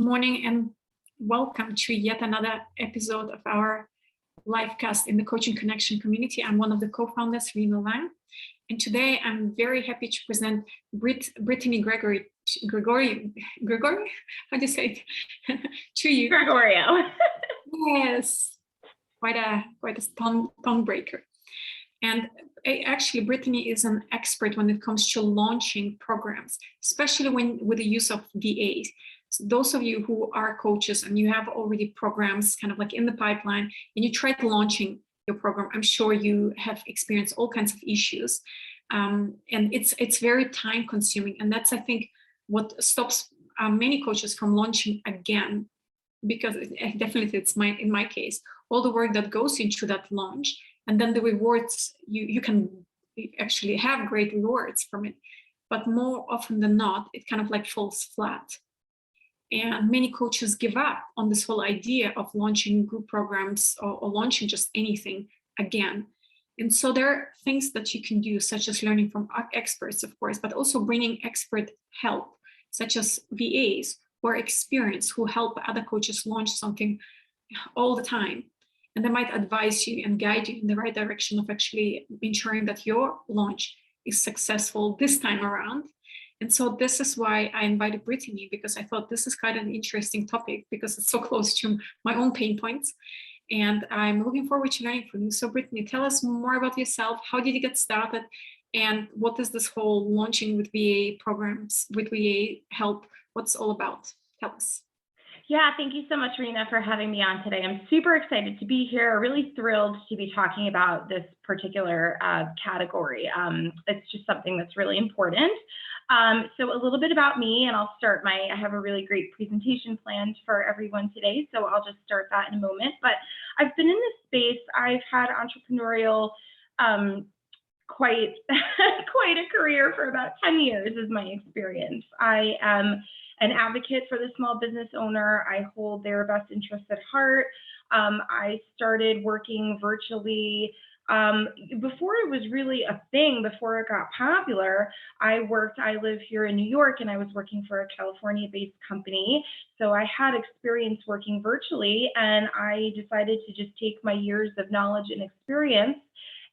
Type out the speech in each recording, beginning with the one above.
Morning and welcome to yet another episode of our livecast in the Coaching Connection community. I'm one of the co-founders, Rena Lang, and today I'm very happy to present Brittany Gregorio. How do you say it? To you. Gregorio. Yes, quite a tongue breaker. And actually, Brittany is an expert when it comes to launching programs, especially with the use of VAs. So those of you who are coaches and you have already programs kind of like in the pipeline and you tried launching your program, I'm sure you have experienced all kinds of issues. And it's very time consuming. And that's, I think, what stops many coaches from launching again, because definitely in my case, all the work that goes into that launch, and then the rewards, you can actually have great rewards from it. But more often than not, it kind of like falls flat. And many coaches give up on this whole idea of launching group programs or launching just anything again. And so there are things that you can do, such as learning from experts, of course, but also bringing expert help, such as VAs who are experienced, who help other coaches launch something all the time. And they might advise you and guide you in the right direction of actually ensuring that your launch is successful this time around. And so this is why I invited Brittany, because I thought this is quite an interesting topic because it's so close to my own pain points. And I'm looking forward to learning from you. So Brittany, tell us more about yourself. How did you get started? And what is this whole launching with VA programs, with VA help? What's all about? Tell us. Yeah, thank you so much, Rena, for having me on today. I'm super excited to be here, really thrilled to be talking about this particular category. It's just something that's really important. So a little bit about me, and I have a really great presentation planned for everyone today, so I'll just start that in a moment. But I've been in this space, I've had entrepreneurial quite a career for about 10 years is my experience. I am an advocate for the small business owner. I hold their best interests at heart. I started working virtually before it was really a thing, before it got popular. I live here in New York, and I was working for a California-based company. So I had experience working virtually, and I decided to just take my years of knowledge and experience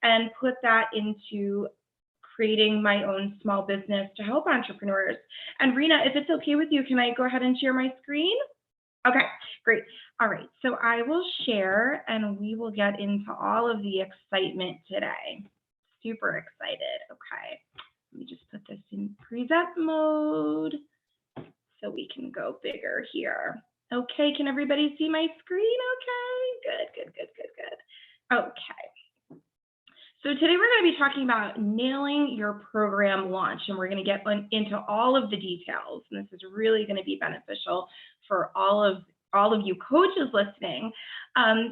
and put that into creating my own small business to help entrepreneurs. And Rena, if it's okay with you, can I go ahead and share my screen? Okay, great. All right, so I will share and we will get into all of the excitement today. Super excited. Okay, let me just put this in present mode so we can go bigger here. Okay, can everybody see my screen? Okay, good. Okay. So today we're going to be talking about nailing your program launch, and we're going to get into all of the details. And this is really going to be beneficial for all of you coaches listening.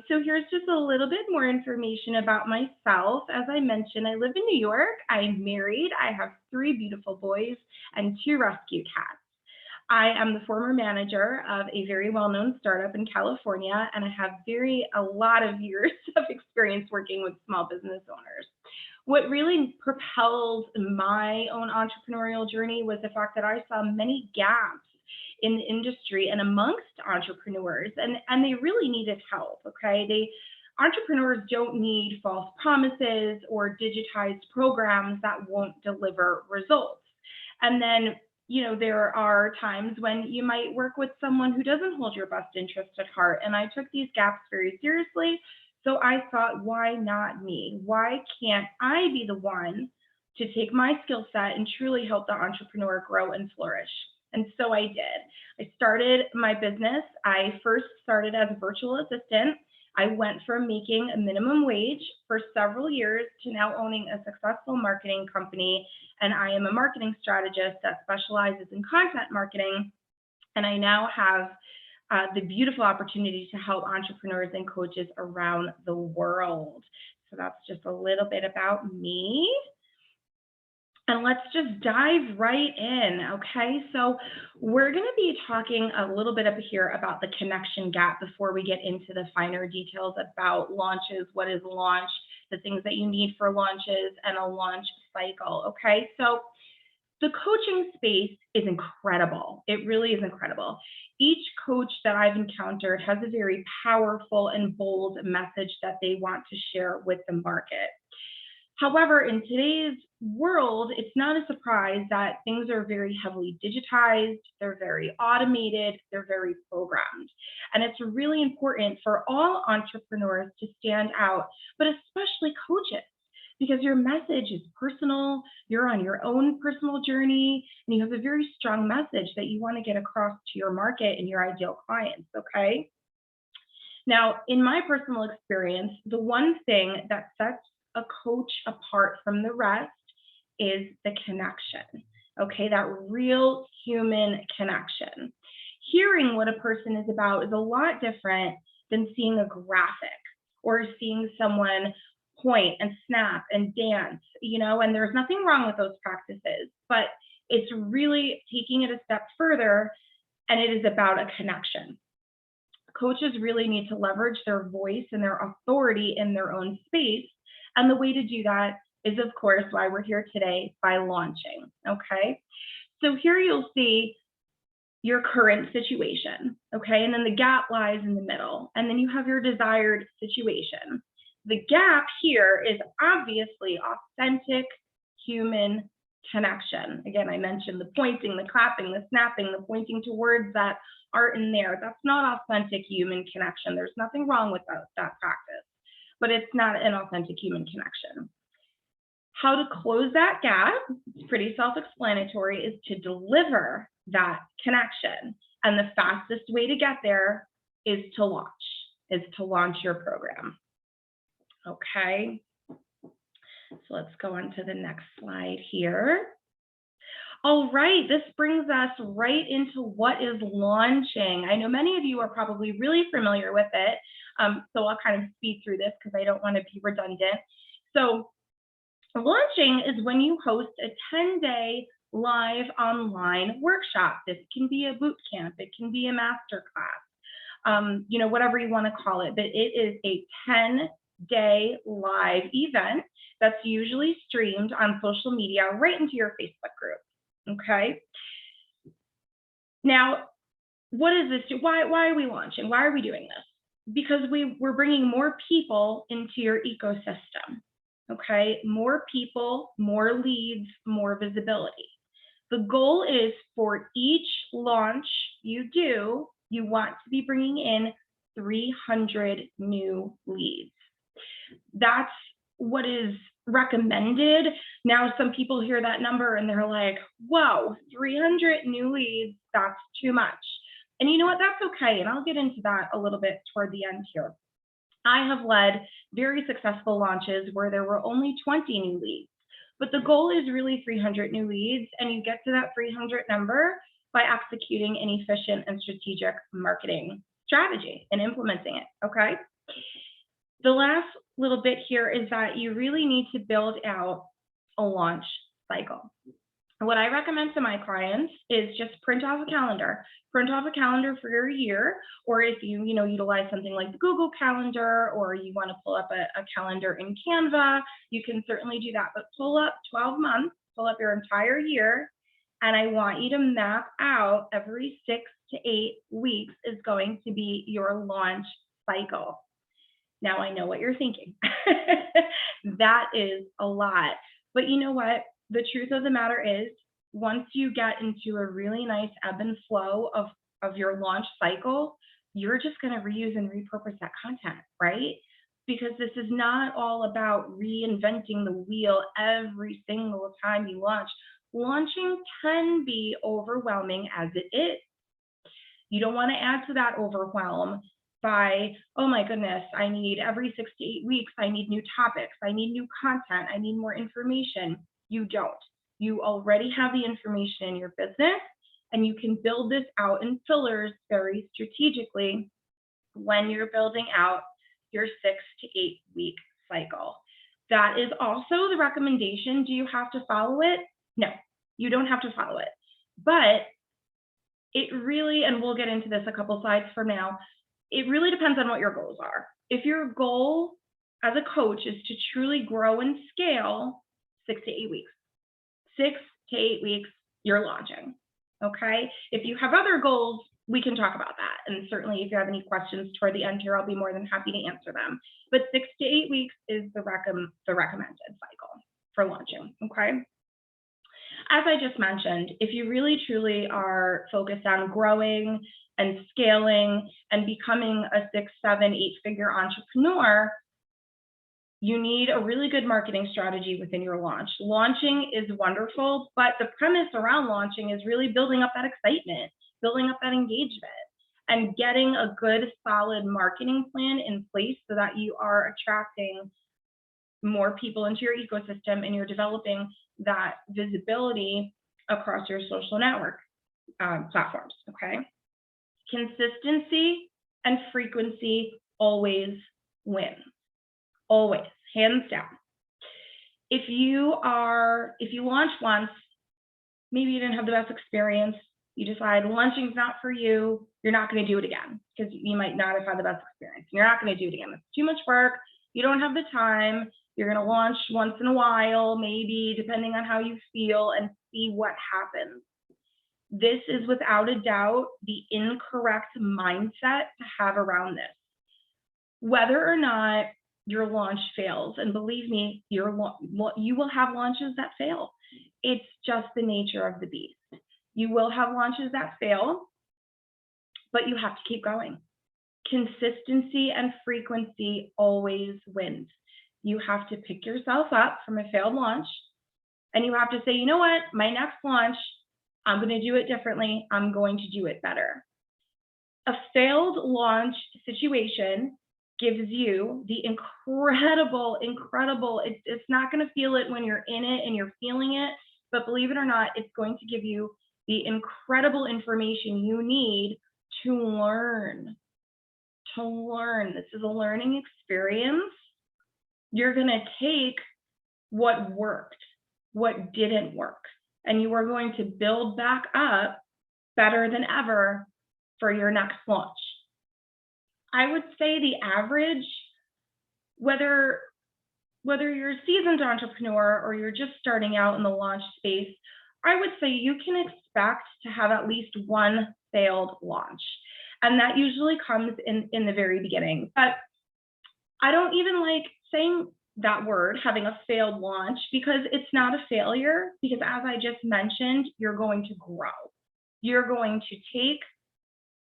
So here's just a little bit more information about myself. As I mentioned, I live in New York. I'm married. I have 3 beautiful boys and 2 rescue cats. I am the former manager of a very well-known startup in California, and I have a lot of years of experience working with small business owners. What really propelled my own entrepreneurial journey was the fact that I saw many gaps in the industry and amongst entrepreneurs, and they really needed help, okay? Entrepreneurs don't need false promises or digitized programs that won't deliver results. And then there are times when you might work with someone who doesn't hold your best interest at heart. And I took these gaps very seriously. So I thought, why not me? Why can't I be the one to take my skill set and truly help the entrepreneur grow and flourish? And so I did. I started my business. I first started as a virtual assistant. I went from making a minimum wage for several years to now owning a successful marketing company. And I am a marketing strategist that specializes in content marketing. And I now have the beautiful opportunity to help entrepreneurs and coaches around the world. So that's just a little bit about me. And let's just dive right in, okay? So we're gonna be talking a little bit up here about the connection gap before we get into the finer details about launches, what is launch, the things that you need for launches, and a launch cycle, okay? So The coaching space is incredible. It really is incredible. Each coach that I've encountered has a very powerful and bold message that they want to share with the market. However, in today's world, it's not a surprise that things are very heavily digitized, they're very automated, they're very programmed. And it's really important for all entrepreneurs to stand out, but especially coaches, because your message is personal, you're on your own personal journey, and you have a very strong message that you want to get across to your market and your ideal clients, okay? Now, in my personal experience, the one thing that sets a coach apart from the rest is the connection, okay? That real human connection. Hearing what a person is about is a lot different than seeing a graphic or seeing someone point and snap and dance, you know, and there's nothing wrong with those practices, but it's really taking it a step further, and it is about a connection. Coaches really need to leverage their voice and their authority in their own space. And the way to do that is, of course, why we're here today, by launching, okay? So here you'll see your current situation, okay? And then the gap lies in the middle. And then you have your desired situation. The gap here is obviously authentic human connection. Again, I mentioned the pointing, the clapping, the snapping, the pointing to words that aren't in there. That's not authentic human connection. There's nothing wrong with that practice, but it's not an authentic human connection. How to close that gap, it's pretty self-explanatory, is to deliver that connection. And the fastest way to get there is to launch your program. Okay, so let's go on to the next slide here. All right, this brings us right into what is launching. I know many of you are probably really familiar with it, so I'll kind of speed through this because I don't want to be redundant. So launching is when you host a 10-day live online workshop. This can be a boot camp, it can be a masterclass, you know, whatever you want to call it, but it is a 10-day live event that's usually streamed on social media right into your Facebook group. Okay. Now, what is this? Why are we launching? Why are we doing this? Because we're bringing more people into your ecosystem. Okay, more people, more leads, more visibility. The goal is for each launch you do, you want to be bringing in 300 new leads. That's what is recommended. Now, some people hear that number and they're like, whoa, 300 new leads, that's too much. And you know what, that's okay. And I'll get into that a little bit toward the end here. I have led very successful launches where there were only 20 new leads, but the goal is really 300 new leads, and you get to that 300 number by executing an efficient and strategic marketing strategy and implementing it, okay? The last little bit here is that you really need to build out a launch cycle. What I recommend to my clients is just print off a calendar for your year, or if you utilize something like the Google Calendar, or you want to pull up a calendar in Canva, you can certainly do that, but pull up 12 months, pull up your entire year, and I want you to map out every 6 to 8 weeks is going to be your launch cycle. Now I know what you're thinking. That is a lot, but you know what? The truth of the matter is, once you get into a really nice ebb and flow of your launch cycle, you're just going to reuse and repurpose that content, right? Because this is not all about reinventing the wheel every single time you launch. Launching can be overwhelming as it is. You don't want to add to that overwhelm by, oh my goodness, I need every 6 to 8 weeks, I need new topics, I need new content, I need more information. You don't. You already have the information in your business, and you can build this out in fillers very strategically when you're building out your 6 to 8 week cycle. That is also the recommendation. Do you have to follow it? No, you don't have to follow it. But it really, and we'll get into this a couple slides from now, it really depends on what your goals are. If your goal as a coach is to truly grow and scale, 6 to 8 weeks. 6 to 8 weeks, you're launching, okay? If you have other goals, we can talk about that. And certainly if you have any questions toward the end here, I'll be more than happy to answer them. But 6 to 8 weeks is the recommended cycle for launching, okay? As I just mentioned, if you really truly are focused on growing and scaling and becoming a 6, 7, 8-figure entrepreneur, you need a really good marketing strategy within your launch. Launching is wonderful, but the premise around launching is really building up that excitement, building up that engagement, and getting a good, solid marketing plan in place so that you are attracting more people into your ecosystem and you're developing that visibility across your social network platforms, okay? Consistency and frequency always win, always, hands down. If you launch once, maybe you didn't have the best experience, you decide launching's not for you, you're not going to do it again because you might not have had the best experience. You're not going to do it again. It's too much work. You don't have the time. You're going to launch once in a while, maybe, depending on how you feel, and see what happens. This is without a doubt the incorrect mindset to have around this. Whether or not your launch fails, and believe me, you will have launches that fail. It's just the nature of the beast. You will have launches that fail, but you have to keep going. Consistency and frequency always wins. You have to pick yourself up from a failed launch, and you have to say, you know what, my next launch, I'm going to do it differently. I'm going to do it better. A failed launch situation gives you the incredible, it's not going to feel it when you're in it and you're feeling it, but believe it or not, it's going to give you the incredible information you need to learn. This is a learning experience. You're going to take what worked, what didn't work, and you are going to build back up better than ever for your next launch. I would say the average, whether you're a seasoned entrepreneur or you're just starting out in the launch space, I would say you can expect to have at least one failed launch. And that usually comes in the very beginning. But I don't even like saying that word, having a failed launch, because it's not a failure, because as I just mentioned, you're going to grow. You're going to take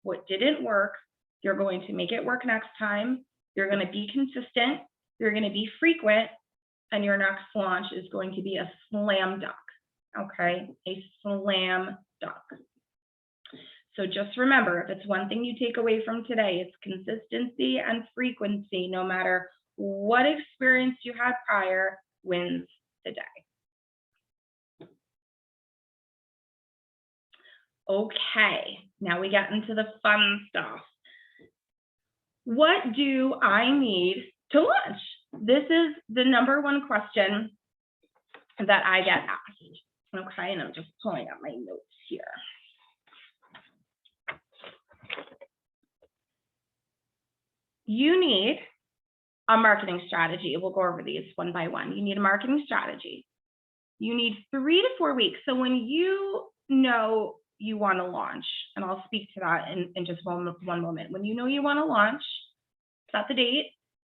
what didn't work, you're going to make it work next time, you're going to be consistent, you're going to be frequent, and your next launch is going to be a slam dunk, okay? A slam dunk. So just remember, if it's one thing you take away from today, it's consistency and frequency. No matter what experience you had prior, wins the day. Okay, now we get into the fun stuff. What do I need to launch? This is the number one question that I get asked. Okay, and I'm just pulling up my notes here. You need a marketing strategy. We'll go over these one by one. You need a marketing strategy. You need 3 to 4 weeks. So when you know you want to launch, and I'll speak to that in just one moment. When you know you want to launch, set the date,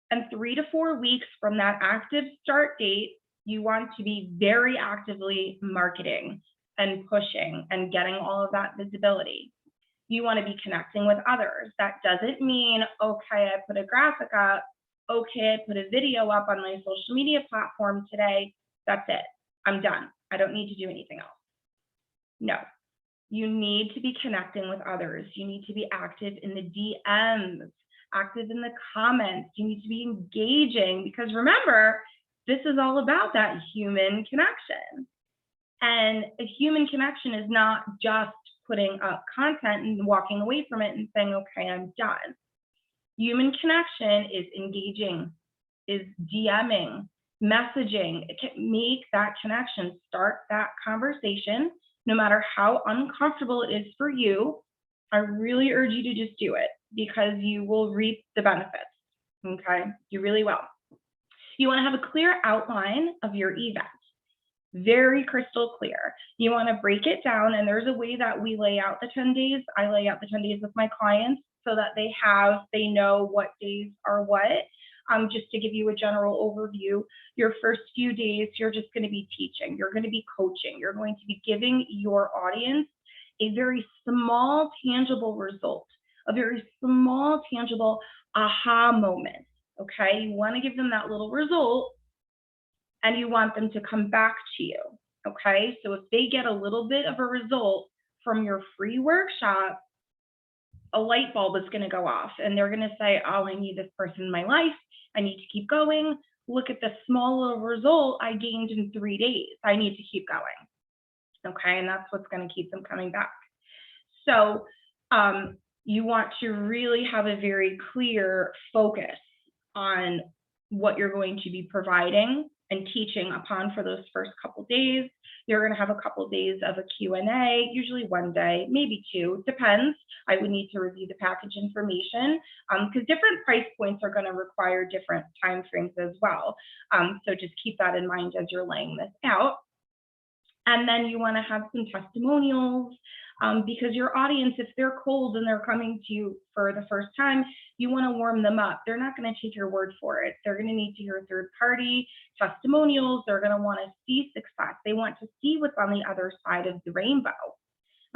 and 3 to 4 weeks from that active start date, you want to be very actively marketing and pushing and getting all of that visibility. You want to be connecting with others. That doesn't mean, okay, I put a graphic up, okay, I put a video up on my social media platform today, that's it, I'm done. I don't need to do anything else. No, you need to be connecting with others. You need to be active in the DMs, active in the comments. You need to be engaging, because remember, this is all about that human connection. And a human connection is not just putting up content and walking away from it and saying, okay, I'm done. Human connection is engaging, is DMing, messaging. It can make that connection, start that conversation, no matter how uncomfortable it is for you. I really urge you to just do it, because you will reap the benefits, okay? You really will. You want to have a clear outline of your event. very crystal clear. You want to break it down, and there's a way that we lay out the 10 days. I lay out the 10 days with my clients so that they know what days are what. Just to give you a general overview, your first few days, you're just going to be teaching, you're going to be coaching, you're going to be giving your audience a very small, tangible result, a very small, tangible aha moment. Okay, you want to give them that little result, and you want them to come back to you. Okay, so if they get a little bit of a result from your free workshop, a light bulb is going to go off, and they're going to say, oh, I need this person in my life. I need to keep going. Look at the small little result I gained in 3 days. I need to keep going. Okay, and that's what's going to keep them coming back. So you want to really have a very clear focus on what you're going to be providing and teaching upon for those first couple days. You're going to have a couple days of a Q&A, usually 1 day, maybe 2, depends. I would need to review the package information because different price points are going to require different time frames as well. So just keep that in mind as you're laying this out. And then you want to have some testimonials because your audience, if they're cold and they're coming to you for the first time, you want to warm them up. They're not going to take your word for it. They're going to need to hear third-party testimonials. They're going to want to see success. They want to see what's on the other side of the rainbow.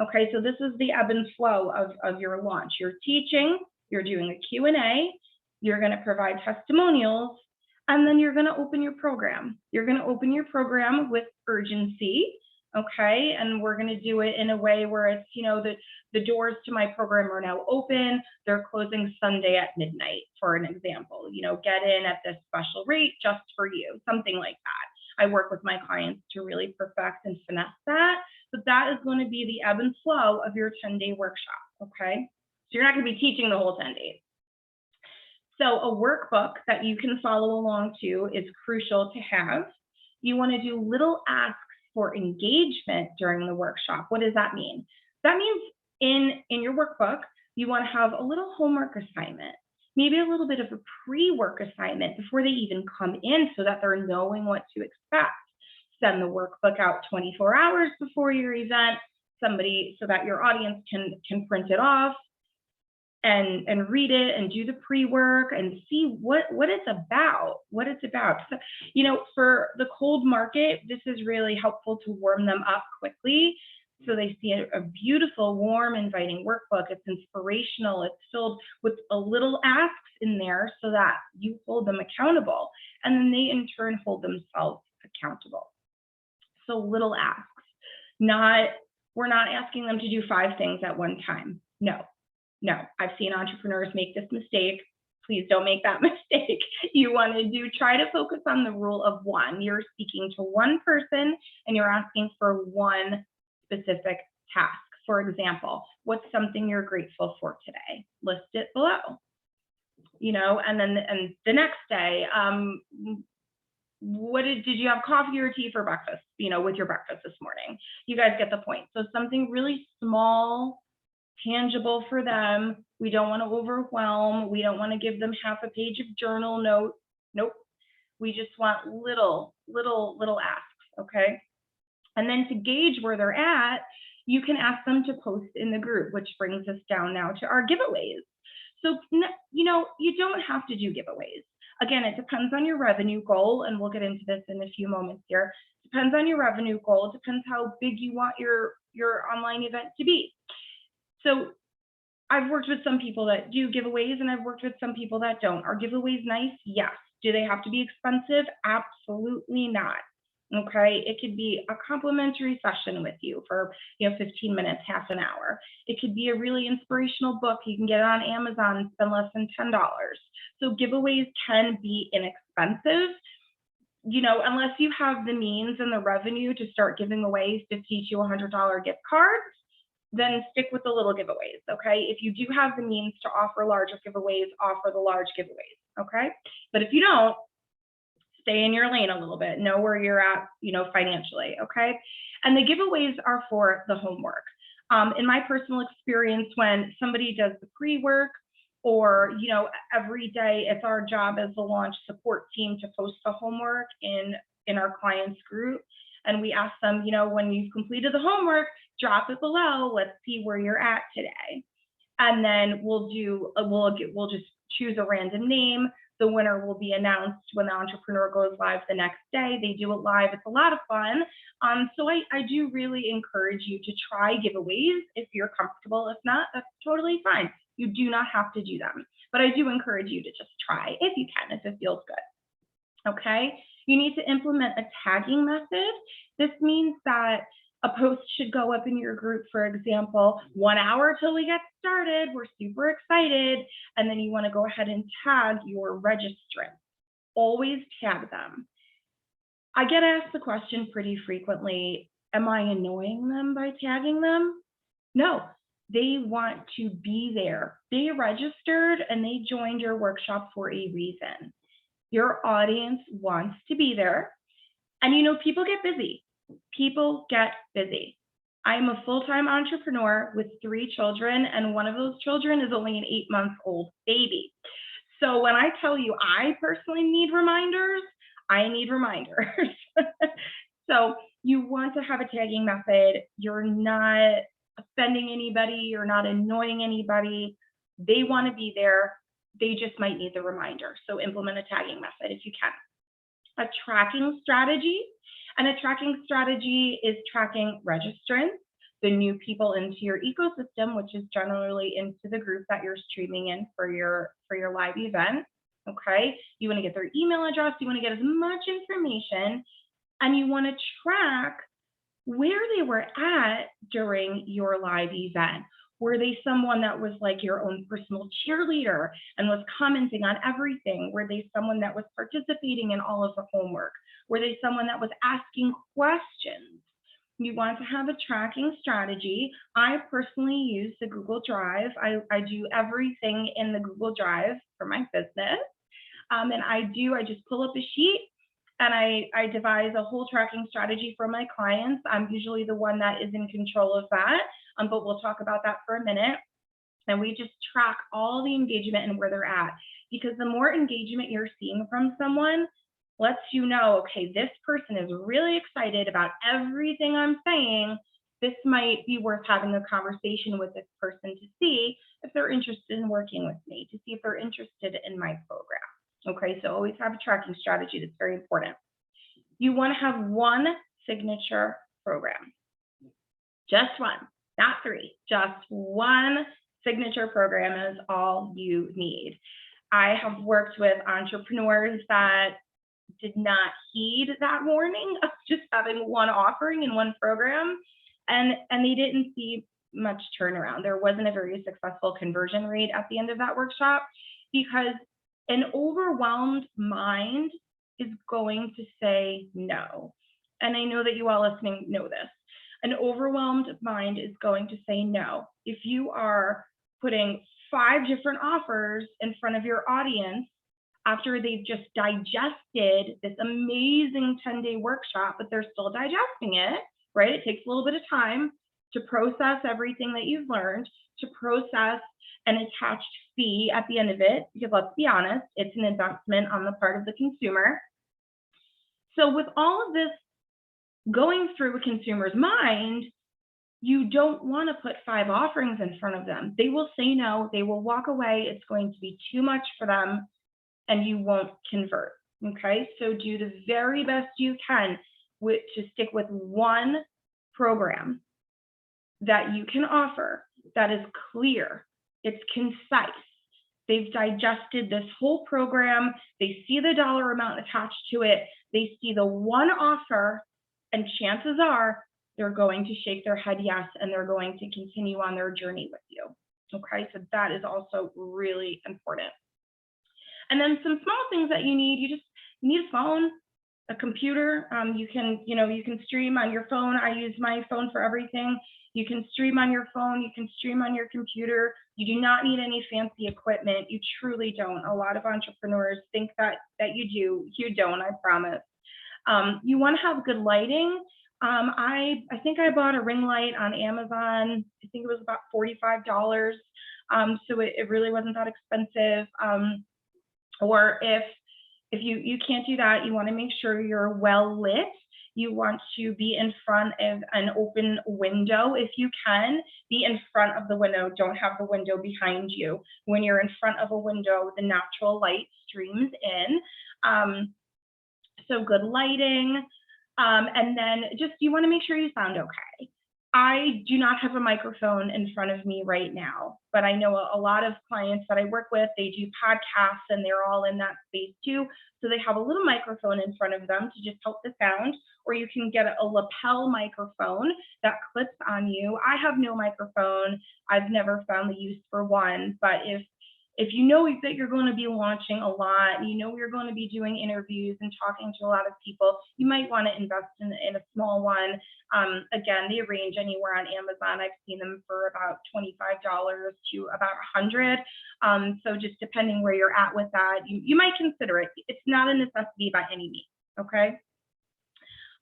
Okay, so this is the ebb and flow of your launch. You're teaching, you're doing a Q&A, you're going to provide testimonials, and then you're going to open your program. You're going to open your program with urgency, okay? And we're going to do it in a way where it's, you know, the doors to my program are now open. They're closing Sunday at midnight, for an example. You know, get in at this special rate just for you, something like that. I work with my clients to really perfect and finesse that, but that is going to be the ebb and flow of your 10-day workshop, okay? So you're not going to be teaching the whole 10 days. So a workbook that you can follow along to is crucial to have. You want to do little asks for engagement during the workshop. What does that mean? That means in your workbook, you want to have a little homework assignment, maybe a little bit of a pre-work assignment before they even come in so that they're knowing what to expect. Send the workbook out 24 hours before your event, so that your audience can print it off and read it and do the pre-work and see what it's about, So, you know, for the cold market, this is really helpful to warm them up quickly. So they see a beautiful, warm, inviting workbook. It's inspirational. It's filled with a little asks in there so that you hold them accountable. And then they in turn hold themselves accountable. So little asks. We're not asking them to do 5 things at one time. No, I've seen entrepreneurs make this mistake. Please don't make that mistake. You want to try to focus on the rule of 1. You're speaking to one person and you're asking for one specific task. For example, what's something you're grateful for today? List it below. You know, and the next day, did you have coffee or tea for breakfast? You know, with your breakfast this morning. You guys get the point. So something really small, tangible for them. We don't want to overwhelm. We don't want to give them half a page of journal notes. Nope. We just want little asks, okay? And then to gauge where they're at, you can ask them to post in the group, which brings us down now to our giveaways. So, you know, you don't have to do giveaways. Again, it depends on your revenue goal, and we'll get into this in a few moments here. Depends on your revenue goal. It depends how big you want your online event to be. So I've worked with some people that do giveaways and I've worked with some people that don't. Are giveaways nice? Yes. Do they have to be expensive? Absolutely not. Okay. It could be a complimentary session with you for 15 minutes, half an hour. It could be a really inspirational book. You can get it on Amazon and spend less than $10. So giveaways can be inexpensive. You know, unless you have the means and the revenue to start giving away $50 to $100 gift cards, then stick with the little giveaways, okay? If you do have the means to offer larger giveaways, offer the large giveaways, okay? But if you don't, stay in your lane a little bit, know where you're at, financially, okay? And the giveaways are for the homework. In my personal experience, when somebody does the pre-work, or, every day it's our job as the launch support team to post the homework in our clients group. And we ask them, when you've completed the homework, drop it below. Let's see where you're at today. And then we'll just choose a random name. The winner will be announced when the entrepreneur goes live the next day. They do it live. It's a lot of fun. So I do really encourage you to try giveaways if you're comfortable. If not, that's totally fine. You do not have to do them. But I do encourage you to just try if you can, if it feels good. Okay? You need to implement a tagging method. This means that a post should go up in your group, for example, 1 hour till we get started. We're super excited. And then you want to go ahead and tag your registrants. Always tag them. I get asked the question pretty frequently, am I annoying them by tagging them? No, they want to be there. They registered and they joined your workshop for a reason. Your audience wants to be there. And people get busy. People get busy. I'm a full-time entrepreneur with 3 children, and one of those children is only an 8-month-old baby. So when I tell you I personally need reminders, I need reminders. So you want to have a tagging method. You're not offending anybody. You're not annoying anybody. They want to be there. They just might need the reminder. So implement a tagging method if you can. A tracking strategy. And a tracking strategy is tracking registrants, the new people into your ecosystem, which is generally into the group that you're streaming in for your live event. Okay, you want to get their email address, you want to get as much information, and you want to track where they were at during your live event. Were they someone that was like your own personal cheerleader and was commenting on everything? Were they someone that was participating in all of the homework? Were they someone that was asking questions? You want to have a tracking strategy. I personally use the Google Drive. I do everything in the Google Drive for my business. And I just pull up a sheet and I devise a whole tracking strategy for my clients. I'm usually the one that is in control of that, but we'll talk about that for a minute. And we just track all the engagement and where they're at, because the more engagement you're seeing from someone lets you know, okay, this person is really excited about everything I'm saying. This might be worth having a conversation with this person to see if they're interested in working with me, to see if they're interested in my program. Okay, so always have a tracking strategy. That's very important. You want to have one signature program. Just one, not 3, just one signature program is all you need. I have worked with entrepreneurs that did not heed that warning of just having one offering in one program, and they didn't see much turnaround. There wasn't a very successful conversion rate at the end of that workshop, because an overwhelmed mind is going to say no. And I know that you all listening know this. An overwhelmed mind is going to say no. If you are putting 5 different offers in front of your audience after they've just digested this amazing 10-day workshop, but they're still digesting it, right? It takes a little bit of time to process everything that you've learned, to process an attached fee at the end of it, because let's be honest, it's an investment on the part of the consumer. So with all of this going through a consumer's mind, you don't want to put 5 offerings in front of them. They will say no, they will walk away. It's going to be too much for them and you won't convert. Okay, so do the very best you can to stick with one program that you can offer that is clear, it's concise. They've digested this whole program. They see the dollar amount attached to it. They see the one offer, and chances are they're going to shake their head yes, and they're going to continue on their journey with you. Okay, so that is also really important. And then some small things that you need, you need a phone, a computer. You can stream on your phone. I use my phone for everything. You can stream on your phone, you can stream on your computer. You do not need any fancy equipment. You truly don't. A lot of entrepreneurs think that you do. You don't, I promise. You want to have good lighting. I think I bought a ring light on Amazon. I think it was about $45. So it really wasn't that expensive. Or if you can't do that, you want to make sure you're well lit. You want to be in front of an open window if you can. Be in front of the window. Don't have the window behind you. When you're in front of a window, the natural light streams in. So good lighting. And then just you want to make sure you sound okay. I do not have a microphone in front of me right now, but I know a lot of clients that I work with, they do podcasts and they're all in that space too. So they have a little microphone in front of them to just help the sound, or you can get a lapel microphone that clips on you. I have no microphone. I've never found the use for one, but if you know that you're going to be launching a lot, you know you're going to be doing interviews and talking to a lot of people, you might want to invest in a small one. Again, they range anywhere on Amazon. I've seen them for about $25 to about $100. So just depending where you're at with that, you might consider it. It's not a necessity by any means, okay?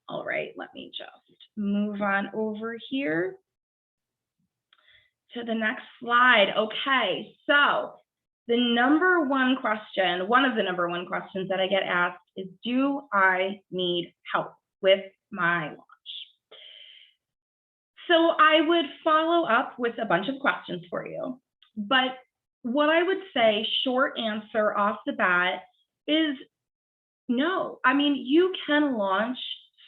All right, let me just move on over here to the next slide. Okay, so the number one question, one of the number one questions that I get asked is, do I need help with my launch? So I would follow up with a bunch of questions for you. But what I would say, short answer off the bat, is no. I mean, you can launch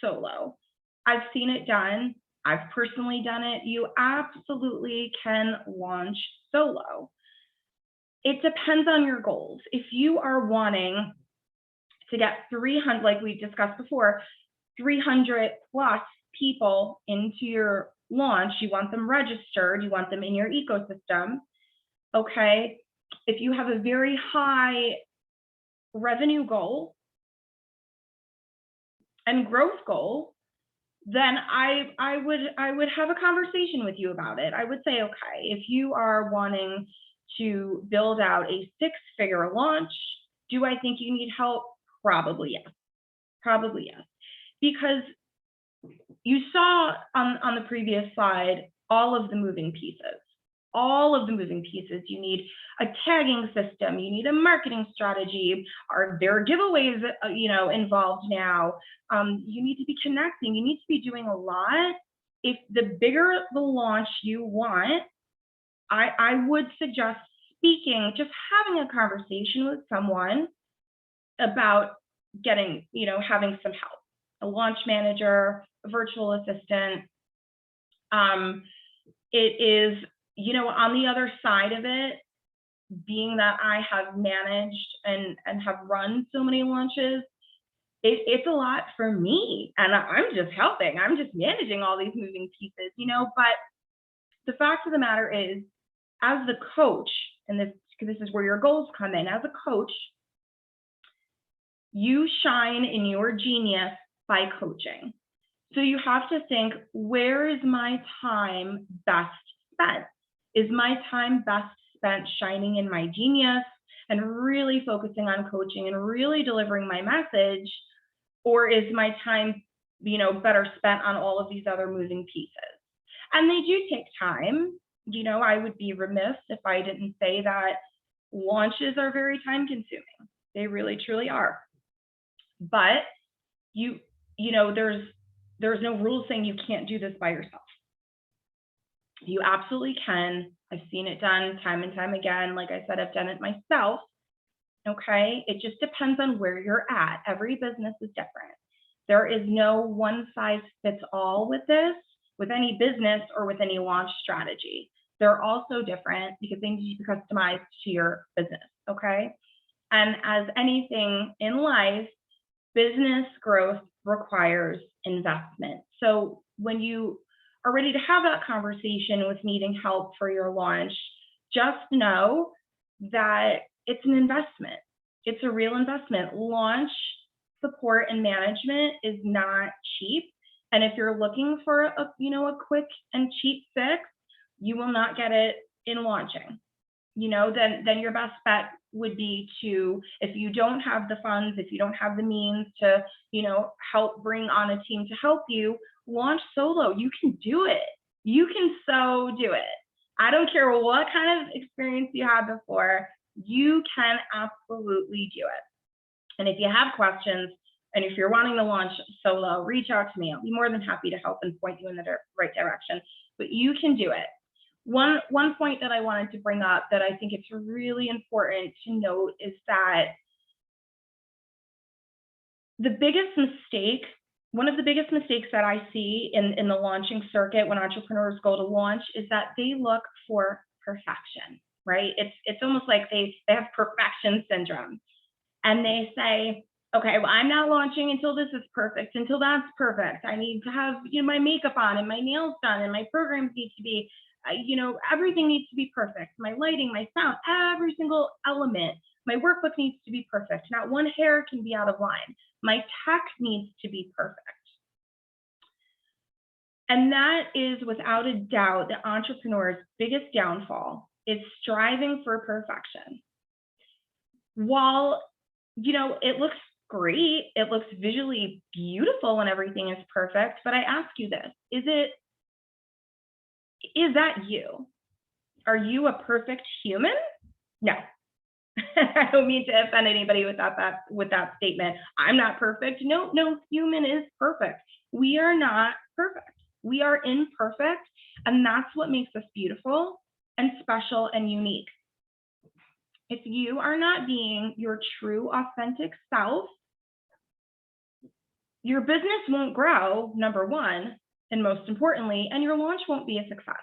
solo. I've seen it done. I've personally done it. You absolutely can launch solo. It depends on your goals. If you are wanting to get 300, like we discussed before, 300 plus people into your launch, you want them registered, you want them in your ecosystem, okay? If you have a very high revenue goal and growth goal, then I would have a conversation with you about it. I would say, okay, if you are wanting to build out a 6-figure launch, do I think you need help? Probably yes. Probably yes. Because you saw on the previous slide all of the moving pieces. All of the moving pieces. You need a tagging system. You need a marketing strategy. There are giveaways involved now. You need to be connecting. You need to be doing a lot. If the bigger the launch you want, I would suggest speaking, just having a conversation with someone about getting, having some help, a launch manager, a virtual assistant. It is, on the other side of it, being that I have managed and have run so many launches, it's a lot for me, and I'm just helping. I'm just managing all these moving pieces, but the fact of the matter is, as the coach, and this is where your goals come in, as a coach, you shine in your genius by coaching. So you have to think, where is my time best spent? Is my time best spent shining in my genius and really focusing on coaching and really delivering my message? Or is my time, better spent on all of these other moving pieces? And they do take time. I would be remiss if I didn't say that launches are very time consuming. They really, truly are. But there's no rule saying you can't do this by yourself. You absolutely can. I've seen it done time and time again. Like I said, I've done it myself. Okay. It just depends on where you're at. Every business is different. There is no one size fits all with this, with any business or with any launch strategy. They're also different because they need to be customized to your business, okay? And as anything in life, business growth requires investment. So when you are ready to have that conversation with needing help for your launch, just know that it's an investment. It's a real investment. Launch support and management is not cheap. And if you're looking for a quick and cheap fix, you will not get it in launching. Then your best bet would be to, if you don't have the funds, if you don't have the means to, help bring on a team to help you, launch solo. You can do it. You can so do it. I don't care what kind of experience you had before, you can absolutely do it. And if you have questions, And if you're wanting to launch solo, reach out to me. I'll be more than happy to help and point you in the right direction, but you can do it. One point that I wanted to bring up that I think it's really important to note is that one of the biggest mistakes that I see in the launching circuit when entrepreneurs go to launch is that they look for perfection, right? It's almost like they have perfection syndrome, and they say, okay, well, I'm not launching until this is perfect, until that's perfect. I need to have, my makeup on and my nails done and my programs need to be, everything needs to be perfect. My lighting, my sound, every single element. My workbook needs to be perfect. Not one hair can be out of line. My tech needs to be perfect. And that is without a doubt the entrepreneur's biggest downfall, is striving for perfection. While, it looks great, it looks visually beautiful when everything is perfect, but I ask you this, is that you? Are you a perfect human? No. I don't mean to offend anybody with that statement. I'm not perfect. No human is perfect. We are not perfect. We are imperfect, and that's what makes us beautiful and special and unique. If you are not being your true, authentic self, your business won't grow, number one, and most importantly, and your launch won't be a success.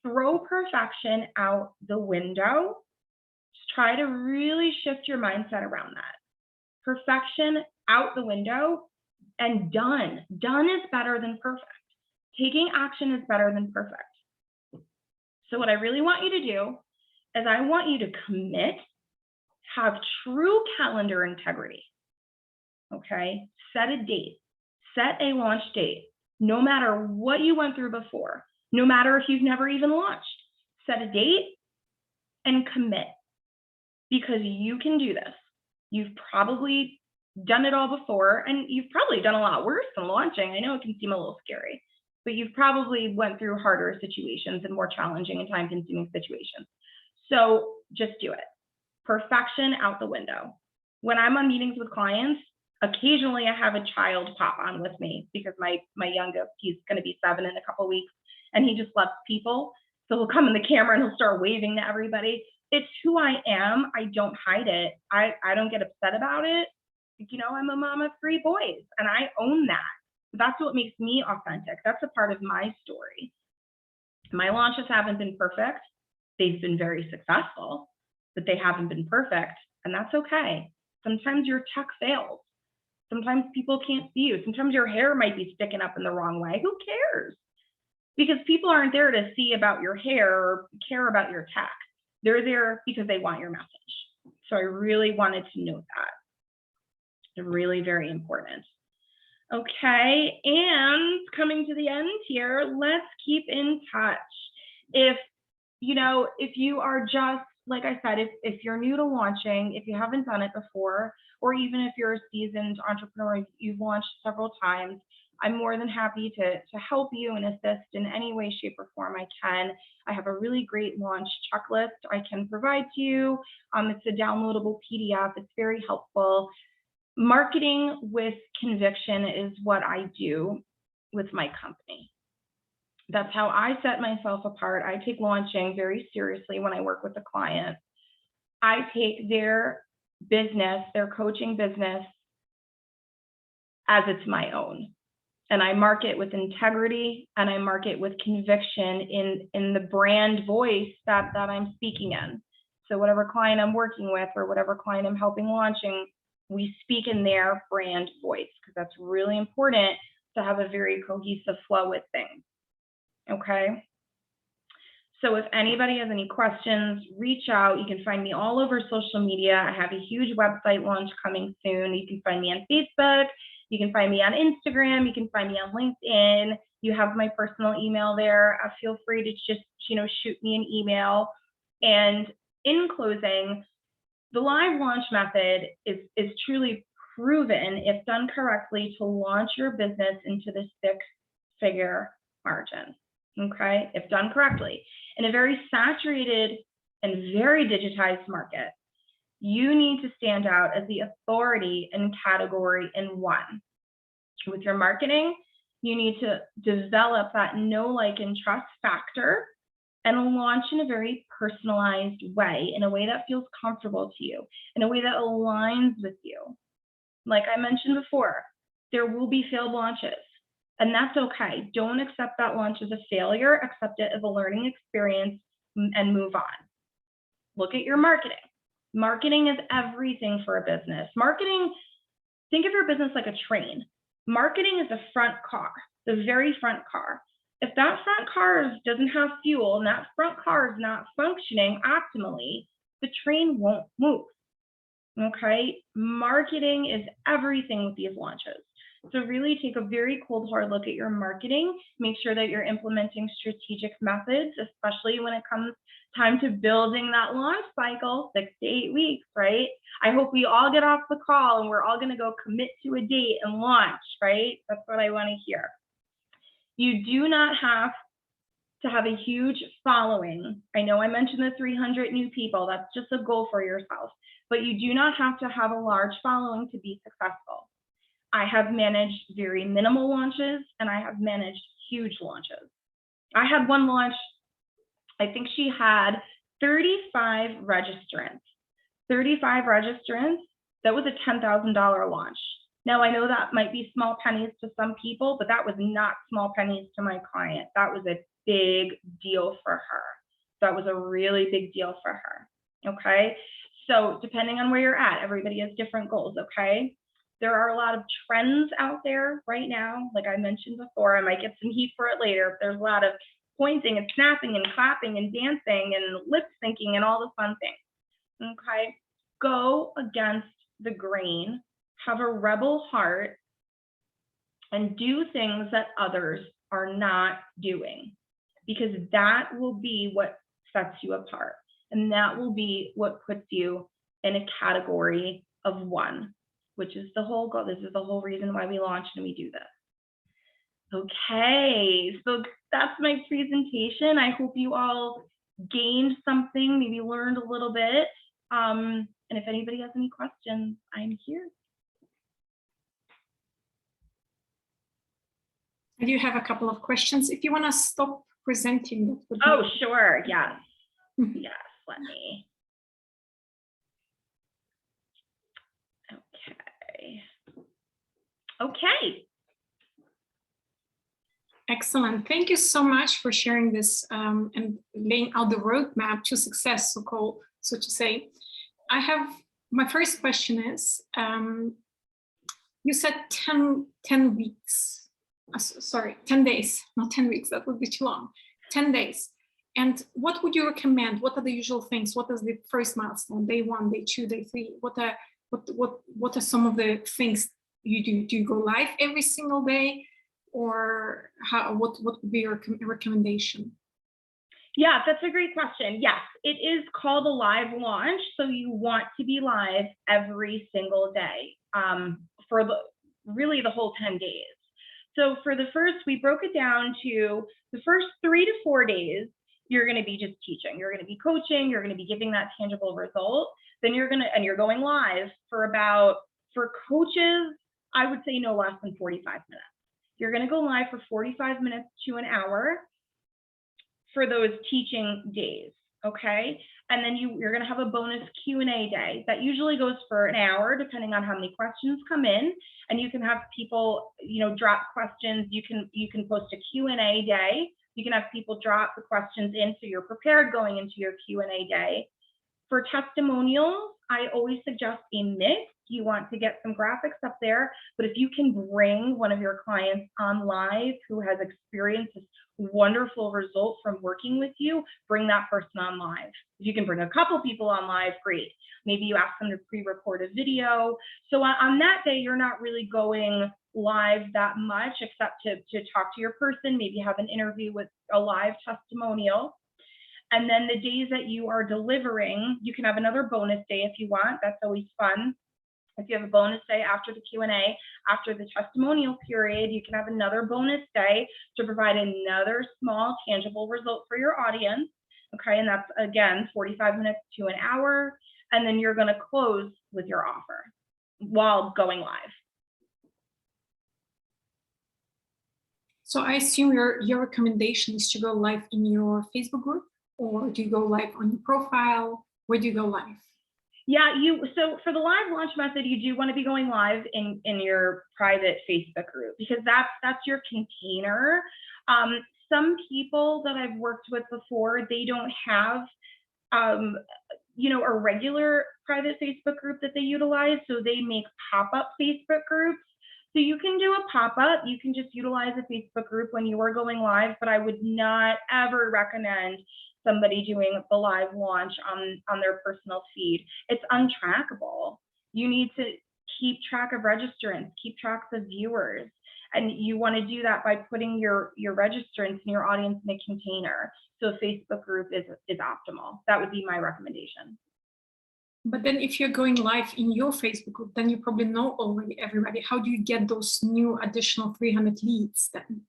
Throw perfection out the window. Just try to really shift your mindset around that. Perfection out the window, and done. Done is better than perfect. Taking action is better than perfect. So what I really want you to do is I want you to commit, have true calendar integrity. Okay, set a date, set a launch date, no matter what you went through before, no matter if you've never even launched, set a date and commit, because you can do this. You've probably done it all before, and you've probably done a lot worse than launching. I know it can seem a little scary, but you've probably went through harder situations and more challenging and time-consuming situations. So just do it. Perfection out the window. When I'm on meetings with clients, occasionally I have a child pop on with me because my youngest, he's going to be 7 in a couple of weeks, and he just loves people. So he'll come in the camera and he'll start waving to everybody. It's who I am. I don't hide it. I don't get upset about it. I'm a mom of 3 boys, and I own that. That's what makes me authentic. That's a part of my story. My launches haven't been perfect. They've been very successful, but they haven't been perfect, and that's okay. Sometimes your tech fails. Sometimes people can't see you. Sometimes your hair might be sticking up in the wrong way. Who cares? Because people aren't there to see about your hair or care about your tech. They're there because they want your message. So I really wanted to note that. It's really very important. Okay, and coming to the end here, let's keep in touch. If you are just, like I said, if you're new to launching, if you haven't done it before, or even if you're a seasoned entrepreneur, you've launched several times, I'm more than happy to help you and assist in any way, shape, or form I can. I have a really great launch checklist I can provide to you. It's a downloadable PDF. It's very helpful. Marketing with conviction is what I do with my company. That's how I set myself apart. I take launching very seriously when I work with a client. I take their business, their coaching business, as it's my own. And I market with integrity, and I market with conviction in the brand voice that I'm speaking in. So whatever client I'm working with or whatever client I'm helping launching, we speak in their brand voice, because that's really important to have a very cohesive flow with things. Okay. So if anybody has any questions, reach out. You can find me all over social media. I have a huge website launch coming soon. You can find me on Facebook. You can find me on Instagram. You can find me on LinkedIn. You have my personal email there. Feel free to just, shoot me an email. And in closing, the live launch method is truly proven, if done correctly, to launch your business into the 6-figure margin. Okay, if done correctly, in a very saturated and very digitized market. You need to stand out as the authority in category in one. With your marketing, you need to develop that know, like, and trust factor and launch in a very personalized way, in a way that feels comfortable to you, in a way that aligns with you. Like I mentioned before, there will be failed launches, and that's okay. Don't accept that launch as a failure, accept it as a learning experience and move on. Look at your marketing. Marketing is everything for a business. Marketing, think of your business like a train. Marketing is the front car, the very front car. If that front car doesn't have fuel and that front car is not functioning optimally, the train won't move. Okay, marketing is everything with these launches. So really take a very cold, hard look at your marketing. Make sure that you're implementing strategic methods, especially when it comes time to building that launch cycle, 6 to 8 weeks, right? I hope we all get off the call and we're all going to go commit to a date and launch, right? That's what I want to hear. You do not have to have a huge following. I know I mentioned the 300 new people. That's just a goal for yourself, but you do not have to have a large following to be successful. I have managed very minimal launches and I have managed huge launches. I had one launch, I think she had 35 registrants. 35 registrants, that was a $10,000 launch. Now I know that might be small pennies to some people, but that was not small pennies to my client. That was a big deal for her. That was a really big deal for her, okay? So depending on where you're at, everybody has different goals, okay? There are a lot of trends out there right now. Like I mentioned before, I might get some heat for it later. There's a lot of pointing and snapping and clapping and dancing and lip syncing and all the fun things, okay? Go against the grain, have a rebel heart, and do things that others are not doing, because that will be what sets you apart. And that will be what puts you in a category of one, which is the whole goal. This is the whole reason why we launched and we do this. Okay, so that's my presentation. I hope you all gained something, maybe learned a little bit. And if anybody has any questions, I'm here. I do have a couple of questions. If you want to stop presenting, that would be... Oh, sure. Yes. Yes. Let me. Okay. Okay. Excellent. Thank you so much for sharing this and laying out the roadmap to success, so to say. I have, my first question is, you said 10 weeks. Sorry, 10 days, not 10 weeks, that would be too long. 10 days. And what would you recommend? What are the usual things? What is the first milestone? Day 1, day 2, day 3? What are some of the things you do? Do you go live every single day? Or what would be your recommendation? Yeah, that's a great question. Yes, it is called a live launch. So you want to be live every single day for really the whole 10 days. So for the first, we broke it down to the first 3 to 4 days, you're going to be just teaching. You're going to be coaching. You're going to be giving that tangible result. Then you're going live for coaches, I would say no less than 45 minutes. You're going to go live for 45 minutes to an hour for those teaching days, okay? And then you're going to have a bonus Q&A day that usually goes for an hour, depending on how many questions come in. And you can have people, drop questions. You can post a Q&A day. You can have people drop the questions in so you're prepared going into your Q&A day. For testimonials, I always suggest a mix. You want to get some graphics up there, but if you can bring one of your clients on live who has experienced this wonderful result from working with you, bring that person on live. If you can bring a couple people on live, great. Maybe you ask them to pre-record a video. So on that day, you're not really going live that much except to talk to your person, maybe have an interview with a live testimonial. And then the days that you are delivering, you can have another bonus day if you want. That's always fun. If you have a bonus day after the Q&A, after the testimonial period, you can have another bonus day to provide another small tangible result for your audience. Okay, and that's again 45 minutes to an hour. and then you're going to close with your offer while going live. So I assume your recommendation is to go live in your Facebook group, or do you go live on your profile? Where do you go live? Yeah, so for the live launch method, you do want to be going live in your private Facebook group, because that's your container. Some people that I've worked with before, they don't have a regular private Facebook group that they utilize, so they make pop-up Facebook groups. So you can do a pop-up, you can just utilize a Facebook group when you are going live, but I would not ever recommend somebody doing the live launch on their personal feed. It's untrackable. You need to keep track of registrants, keep track of viewers, and you want to do that by putting your registrants and your audience in a container. So a Facebook group is optimal. That would be my recommendation. But then if you're going live in your Facebook group, then you probably know already everybody. How do you get those new additional 300 leads then?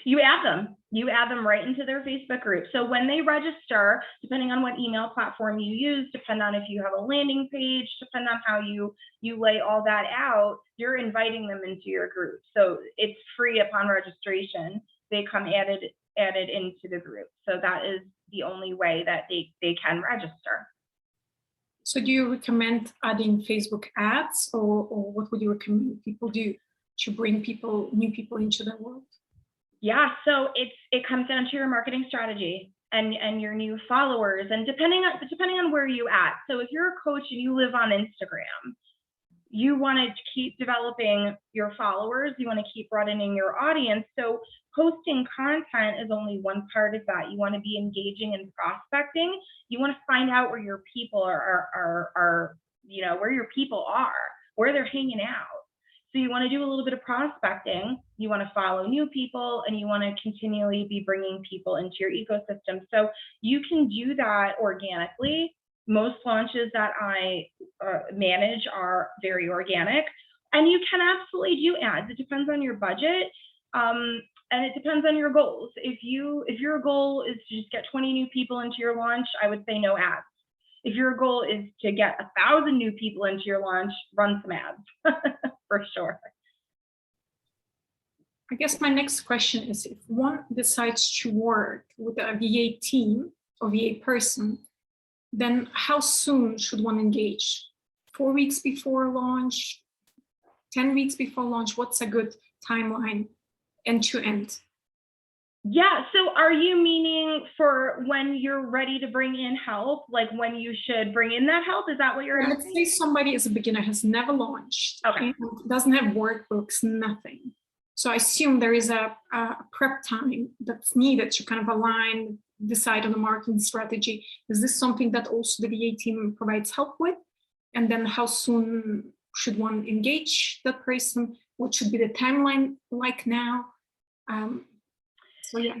You add them right into their Facebook group. So when they register, depending on what email platform you use, depend on if you have a landing page, depend on how you lay all that out, you're inviting them into your group. So it's free upon registration. They come added into the group. So that is the only way that they can register. So do you recommend adding Facebook ads, or what would you recommend people do to bring new people into the world? Yeah, so it comes down to your marketing strategy and your new followers, and depending on where you at. So if you're a coach and you live on Instagram, you want to keep developing your followers, you want to keep broadening your audience. So posting content is only one part of that. You want to be engaging and prospecting. You want to find out where your people are, where your people are, where they're hanging out. So you want to do a little bit of prospecting, you want to follow new people, and you want to continually be bringing people into your ecosystem. So you can do that organically. Most launches that I manage are very organic, and you can absolutely do ads. It depends on your budget, and it depends on your goals. If your goal is to just get 20 new people into your launch, I would say no ads. If your goal is to get 1,000 new people into your launch, run some ads for sure. I guess my next question is, if one decides to work with a VA team or VA person, then how soon should one engage? 4 weeks before launch, 10 weeks before launch? What's a good timeline end to end? Yeah, so are you meaning for when you're ready to bring in help, like when you should bring in that help? Is that what you're asking? Let's say somebody is a beginner, has never launched, okay, and doesn't have workbooks, nothing. So I assume there is a prep time that's needed to kind of align, decide on the marketing strategy. Is this something that also the VA team provides help with? And then how soon should one engage that person? What should be the timeline like now? So yeah.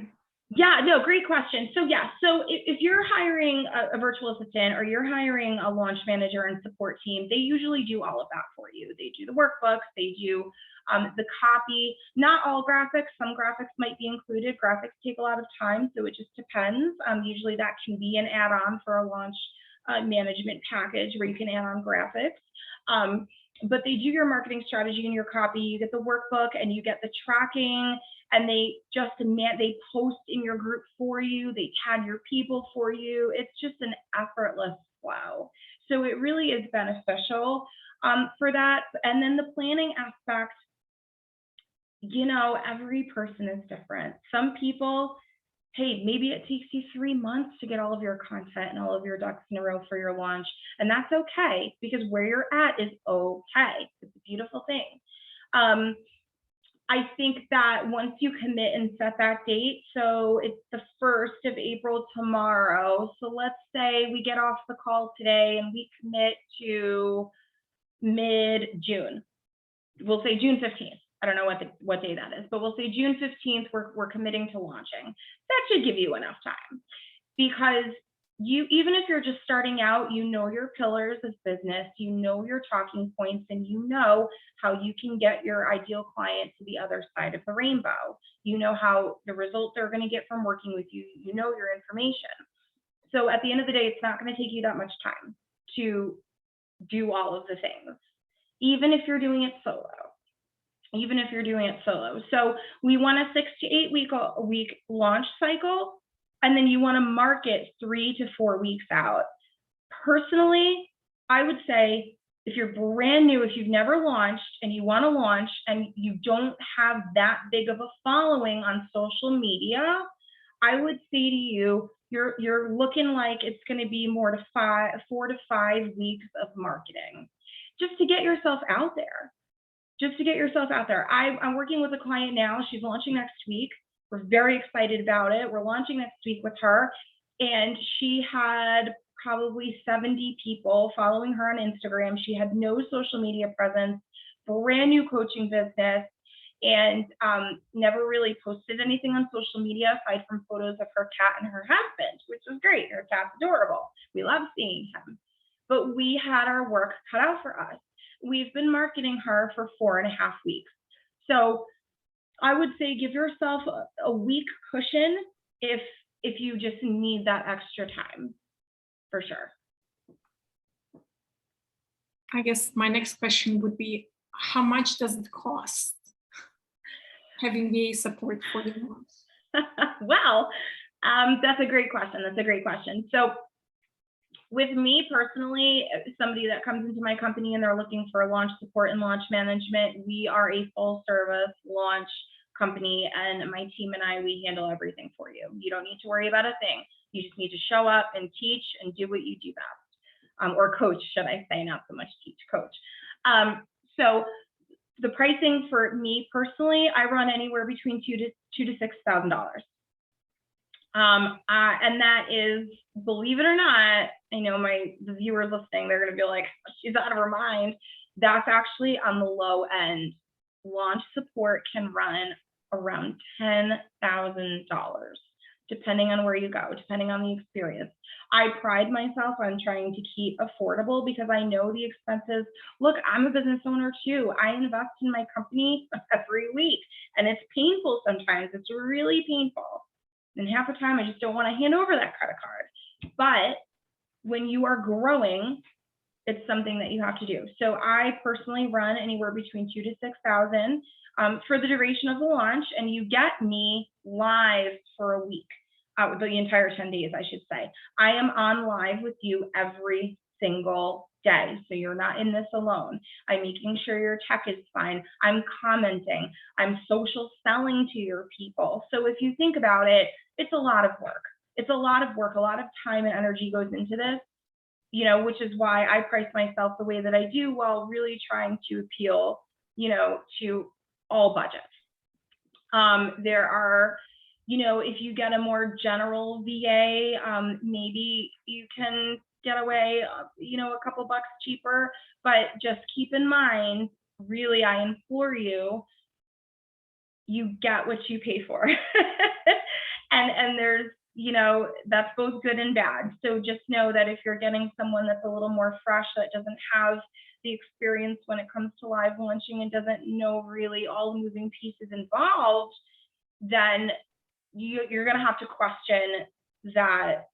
Yeah, no, great question. So yeah, so if you're hiring a virtual assistant or you're hiring a launch manager and support team, they usually do all of that for you. They do the workbooks, they do the copy, not all graphics, some graphics might be included. Graphics take a lot of time, so it just depends. Usually that can be an add-on for a launch management package where you can add on graphics. But they do your marketing strategy and your copy, you get the workbook and you get the tracking, and they post in your group for you, they tag your people for you. It's just an effortless flow. So it really is beneficial for that. And then the planning aspect, every person is different. Some people, hey, maybe it takes you 3 months to get all of your content and all of your ducks in a row for your launch. And that's okay, because where you're at is okay. It's a beautiful thing. I think that once you commit and set that date, so it's the 1st of April tomorrow. So let's say we get off the call today and we commit to mid-June. We'll say June 15th. I don't know what day that is, but we'll say June 15th, we're committing to launching. That should give you enough time, because even if you're just starting out, you know your pillars of business, you know your talking points, and you know how you can get your ideal client to the other side of the rainbow. You know how the results they're going to get from working with you. You know your information. So at the end of the day, it's not going to take you that much time. to do all of the things, even if you're doing it solo. So we want a 6 to 8 week launch cycle, and then you want to market 3 to 4 weeks out. Personally, I would say if you're brand new, if you've never launched and you want to launch and you don't have that big of a following on social media, I would say to you, you're looking like it's going to be 4 to 5 weeks of marketing just to get yourself out there. I'm working with a client now. She's launching next week. We're very excited about it. We're launching next week with her. And she had probably 70 people following her on Instagram. She had no social media presence, brand new coaching business, and never really posted anything on social media aside from photos of her cat and her husband, which was great. Her cat's adorable. We love seeing him. But we had our work cut out for us. We've been marketing her for 4.5 weeks. So I would say give yourself a week cushion if you just need that extra time, for sure. I guess my next question would be, how much does it cost having VA support for your moms? Well, that's a great question. So with me personally, somebody that comes into my company and they're looking for launch support and launch management, we are a full service launch company, and my team and I, we handle everything for you. You don't need to worry about a thing. You just need to show up and teach and do what you do best, or coach, should I say, not so much teach, coach. So the pricing for me personally, I run anywhere between $2,000 to $6,000. And that is, believe it or not, I know the viewers listening, they're going to be like, she's out of her mind. That's actually on the low end. Launch support can run around $10,000, depending on where you go, depending on the experience. I pride myself on trying to keep affordable because I know the expenses. Look, I'm a business owner too. I invest in my company every week, and it's painful sometimes. It's really painful. And half the time, I just don't want to hand over that credit card. But when you are growing, it's something that you have to do. So I personally run anywhere between $2,000 to $6,000 for the duration of the launch, and you get me live for a week, the entire 10 days, I should say. I am on live with you every single day, so you're not in this alone. I'm making sure your tech is fine. I'm commenting. I'm social selling to your people. So if you think about it, it's a lot of work. A lot of time and energy goes into this, which is why I price myself the way that I do, while really trying to appeal, to all budgets. There are, if you get a more general VA, maybe you can get away, a couple bucks cheaper, but just keep in mind, really, I implore you, you get what you pay for. and there's, that's both good and bad. So just know that if you're getting someone that's a little more fresh, that doesn't have the experience when it comes to live launching and doesn't know really all the moving pieces involved, then you're going to have to question that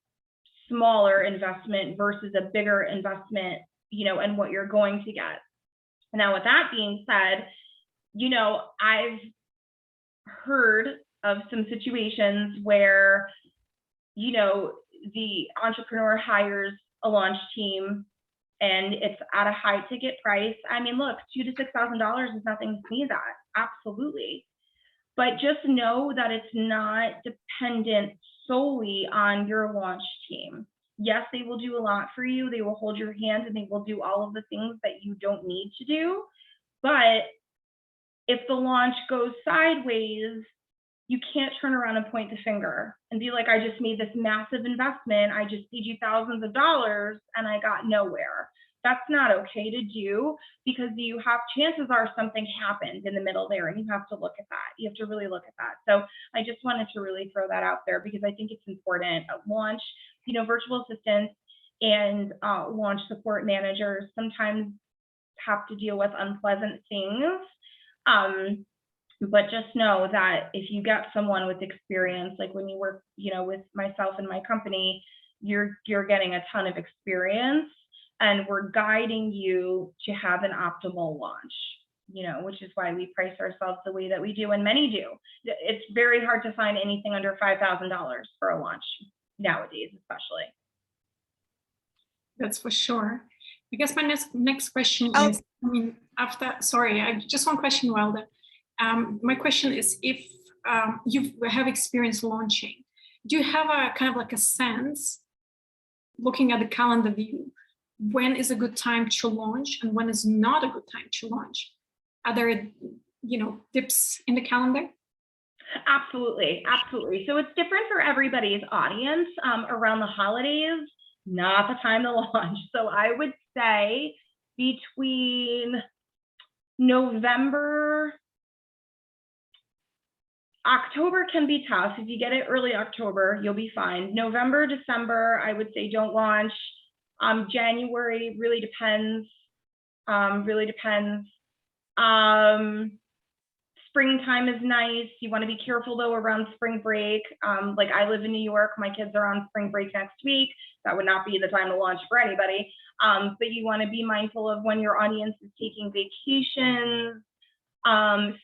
smaller investment versus a bigger investment, and what you're going to get. Now, with that being said, I've heard of some situations where, the entrepreneur hires a launch team and it's at a high ticket price. I mean, look, $2,000 to $6,000 is nothing to sneeze at, absolutely. But just know that it's not dependent solely on your launch team. Yes, they will do a lot for you. They will hold your hand and they will do all of the things that you don't need to do. But if the launch goes sideways, you can't turn around and point the finger and be like, I just made this massive investment. I just paid you thousands of dollars and I got nowhere. That's not okay to do, because chances are something happened in the middle there, and you have to look at that. You have to really look at that. So I just wanted to really throw that out there because I think it's important. At launch, virtual assistants and launch support managers sometimes have to deal with unpleasant things. But just know that if you get someone with experience, like when you work, with myself and my company, you're getting a ton of experience and we're guiding you to have an optimal launch, which is why we price ourselves the way that we do, and many do. It's very hard to find anything under $5,000 for a launch nowadays, especially. That's for sure. I guess my next question is, I just one question, Wilder. My question is, if you have experience launching, do you have a kind of like a sense, looking at the calendar view, when is a good time to launch and when is not a good time to launch? Are there, dips in the calendar? Absolutely, absolutely. So it's different for everybody's audience. Around the holidays, not the time to launch. So I would say between October can be tough. If you get it early October, you'll be fine. November, December, I would say don't launch. January really depends. Springtime is nice. You want to be careful though around spring break. Like I live in New York, my kids are on spring break next week. That would not be the time to launch for anybody. But you want to be mindful of when your audience is taking vacations.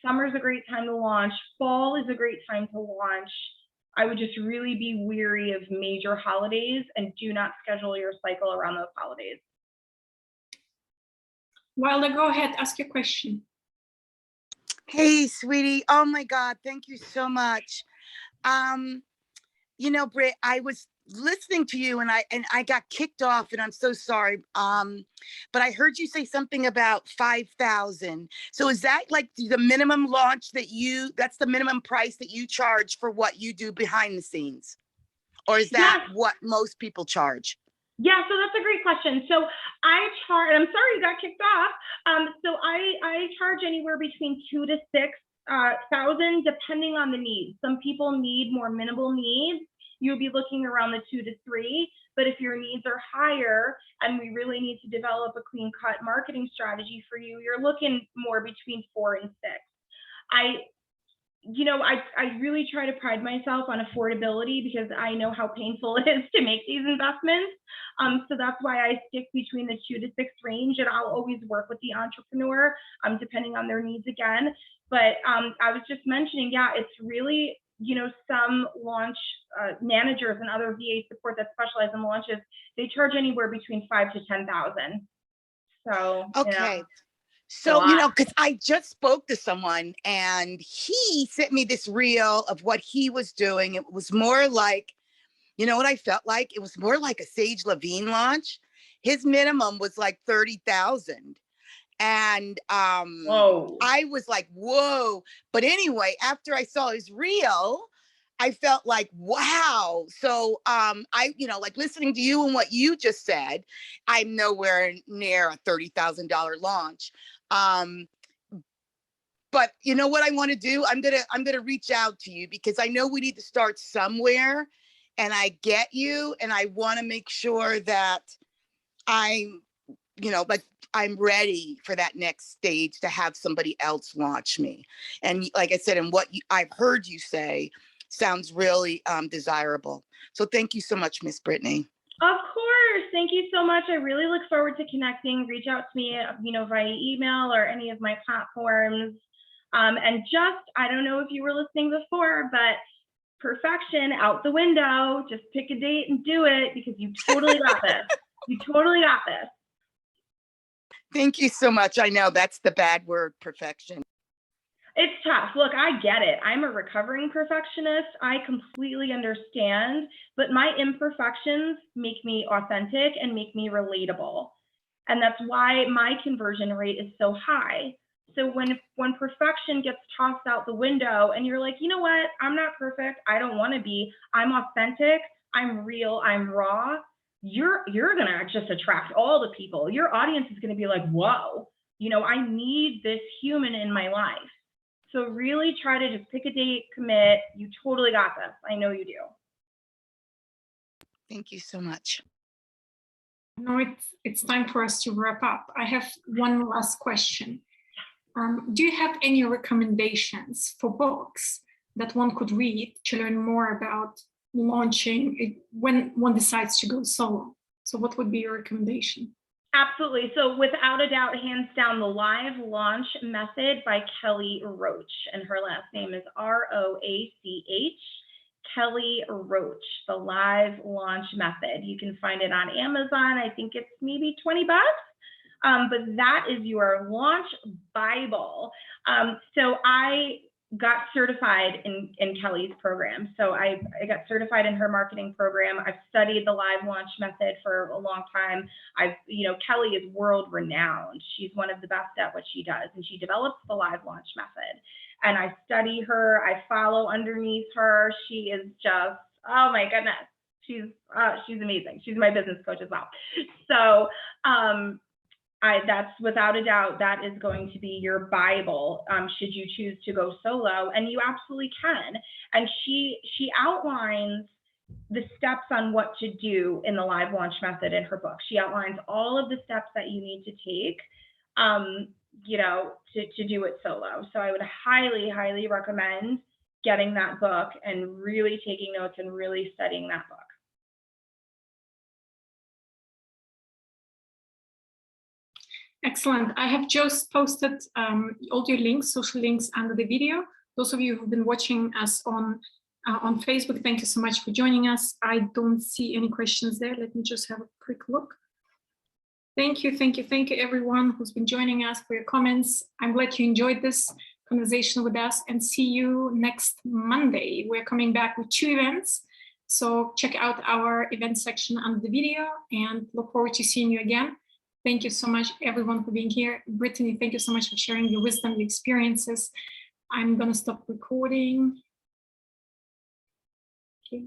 Summer's a great time to launch. Fall is a great time to launch. I would just really be weary of major holidays and do not schedule your cycle around those holidays. Wilder, go ahead, ask your question. Hey, sweetie. Oh my God, thank you so much. Britt, I was listening to you and I got kicked off, and I'm so sorry. But I heard you say something about 5,000. So is that like the minimum launch that's the minimum price that you charge for what you do behind the scenes? Or is that what most people charge? Yeah, so that's a great question. So I charge, I'm sorry you got kicked off. So I charge anywhere between 2,000 to 6,000, depending on the needs. Some people need more minimal needs. You'll be looking around the 2 to 3. But if your needs are higher and we really need to develop a clean cut marketing strategy for you, you're looking more between 4 and 6. I really try to pride myself on affordability because I know how painful it is to make these investments. So that's why I stick between the 2 to 6 range, and I'll always work with the entrepreneur depending on their needs again. But I was just mentioning, it's really, some launch managers and other VA support that specialize in launches, they charge anywhere between 5,000 to 10,000. So okay. So, because I just spoke to someone and he sent me this reel of what he was doing. It was more like, what I felt like? It was more like a Sage Levine launch. His minimum was like 30,000. And I was like, whoa. But anyway, after I saw his reel, I felt like, wow. So like listening to you and what you just said, I'm nowhere near a $30,000 launch. But you know what I want to do? I'm gonna reach out to you because I know we need to start somewhere, and I get you, and I want to make sure that I'm ready for that next stage to have somebody else launch me. And like I said, and what I've heard you say sounds really desirable. So thank you so much, Miss Brittany. Of course. Thank you so much. I really look forward to connecting. Reach out to me, via email or any of my platforms. And I don't know if you were listening before, but perfection out the window. Just pick a date and do it because you totally got this. You totally got this. Thank you so much. I know that's the bad word, perfection. It's tough. Look, I get it. I'm a recovering perfectionist. I completely understand, but my imperfections make me authentic and make me relatable. And that's why my conversion rate is so high. So when perfection gets tossed out the window and you're like, you know what? I'm not perfect. I don't want to be. I'm authentic. I'm real. I'm raw. You're going to just attract all the people. Your audience is going to be like, whoa, I need this human in my life. So really try to just pick a date, commit. You totally got this. I know you do. Thank you so much. No, it's time for us to wrap up. I have one last question. Do you have any recommendations for books that one could read to learn more about launching when one decides to go solo? So what would be your recommendation? Absolutely. So without a doubt, hands down, the live launch method by Kelly Roach, and her last name is R-O-A-C-H, Kelly Roach, the live launch method. You can find it on Amazon. I think it's maybe 20 bucks. But that is your launch Bible. So I got certified in Kelly's program. So I got certified in her marketing program. I've studied the live launch method for a long time. Kelly is world renowned. She's one of the best at what she does, and she develops the live launch method. And I study her, I follow underneath her. She is just, oh my goodness, she's amazing. She's my business coach as well. So that's without a doubt, that is going to be your Bible, should you choose to go solo, and you absolutely can. And she outlines the steps on what to do in the live launch method in her book. She outlines all of the steps that you need to take, to do it solo. So I would highly, highly recommend getting that book and really taking notes and really studying that book. Excellent. I have just posted all your links, social links under the video. Those of you who've been watching us on Facebook, thank you so much for joining us. I don't see any questions there. Let me just have a quick look. Thank you everyone who's been joining us for your comments. I'm glad you enjoyed this conversation with us, and see you next Monday. We're coming back with 2 events. So check out our event section under the video, and look forward to seeing you again. Thank you so much, everyone, for being here. Brittany, thank you so much for sharing your wisdom, your experiences. I'm going to stop recording. Okay.